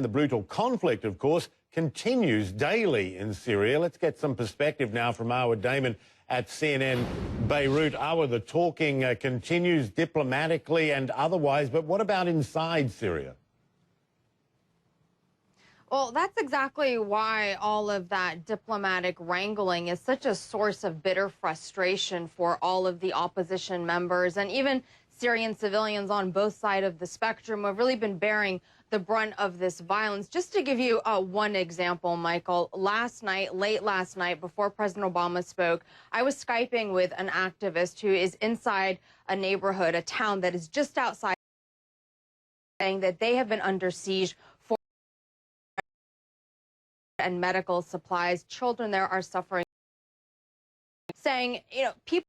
The brutal conflict, of course, continues daily in Syria. Let's get some perspective now from Awa Damon at CNN Beirut. Awa, the talking continues diplomatically and otherwise, but what about inside Syria? Well, that's exactly why all of that diplomatic wrangling is such a source of bitter frustration for all of the opposition members and even Syrian civilians on both sides of the spectrum have really been bearing the brunt of this violence. Just to give you one example, Michael, late last night, before President Obama spoke, I was Skyping with an activist who is inside a neighborhood, a town that is just outside, saying that they have been under siege for and medical supplies. Children there are suffering, saying, people,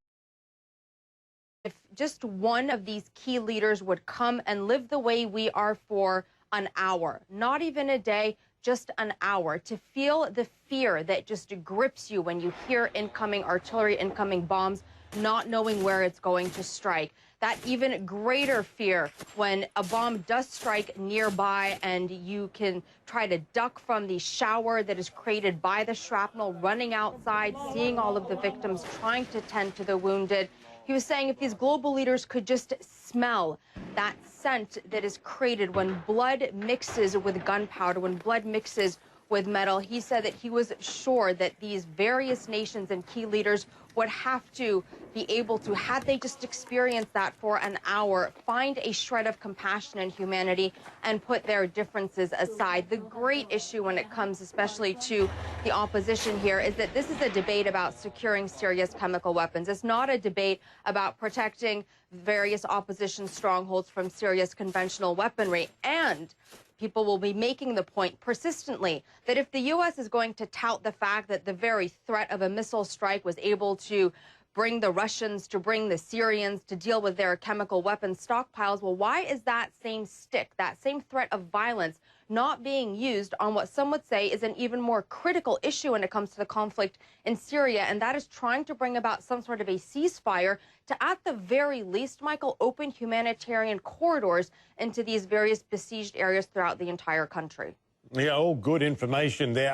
if just one of these key leaders would come and live the way we are for an hour, not even a day, just an hour, to feel the fear that just grips you when you hear incoming artillery, incoming bombs, not knowing where it's going to strike. That even greater fear when a bomb does strike nearby and you can try to duck from the shower that is created by the shrapnel, running outside, seeing all of the victims, trying to tend to the wounded. He was saying if these global leaders could just smell that scent that is created when blood mixes with gunpowder, when blood mixes with metal, he said that he was sure that these various nations and key leaders would have to be able to, had they just experienced that for an hour, find a shred of compassion and humanity and put their differences aside. The great issue when it comes especially to the opposition here is that this is a debate about securing Syria's chemical weapons. It's not a debate about protecting various opposition strongholds from Syria's conventional weaponry. And people will be making the point persistently that if the U.S. is going to tout the fact that the very threat of a missile strike was able to bring the Russians, to bring the Syrians to deal with their chemical weapons stockpiles, well, why is that same stick, that same threat of violence, not being used on what some would say is an even more critical issue when it comes to the conflict in Syria, and that is trying to bring about some sort of a ceasefire to, at the very least, Michael, open humanitarian corridors into these various besieged areas throughout the entire country. Yeah, all good information there.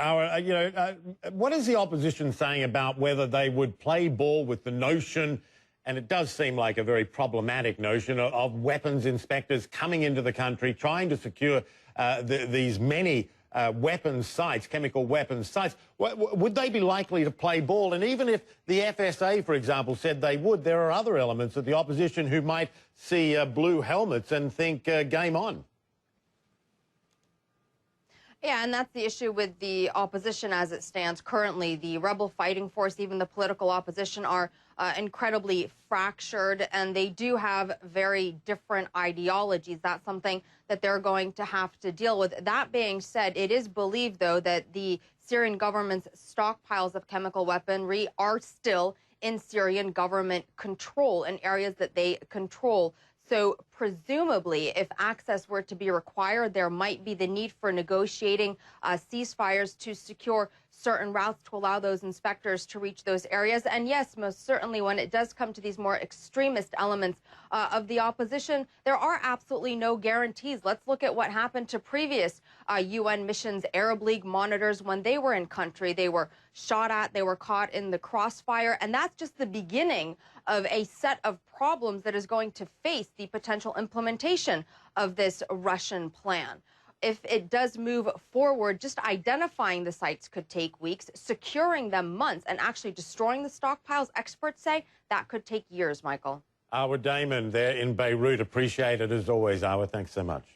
What is the opposition saying about whether they would play ball with the notion, and it does seem like a very problematic notion, of weapons inspectors coming into the country, trying to secure these many weapons sites, chemical weapons sites? Would they be likely to play ball? And even if the FSA, for example, said they would, there are other elements of the opposition who might see blue helmets and think game on. Yeah, and that's the issue with the opposition as it stands currently. The rebel fighting force, even the political opposition, are incredibly fractured, and they do have very different ideologies. That's something that they're going to have to deal with. That being said, it is believed, though, that the Syrian government's stockpiles of chemical weaponry are still in Syrian government control, in areas that they control. So presumably, if access were to be required, there might be the need for negotiating ceasefires to secure certain routes to allow those inspectors to reach those areas. And yes, most certainly, when it does come to these more extremist elements of the opposition, there are absolutely no guarantees. Let's look at what happened to previous UN missions, Arab League monitors, when they were in country. They were shot at, they were caught in the crossfire, and that's just the beginning of a set of problems that is going to face the potential implementation of this Russian plan. If it does move forward, just identifying the sites could take weeks, securing them months, and actually destroying the stockpiles, experts say that could take years, Michael. Awa Damon there in Beirut. Appreciate it as always, Awa. Thanks so much.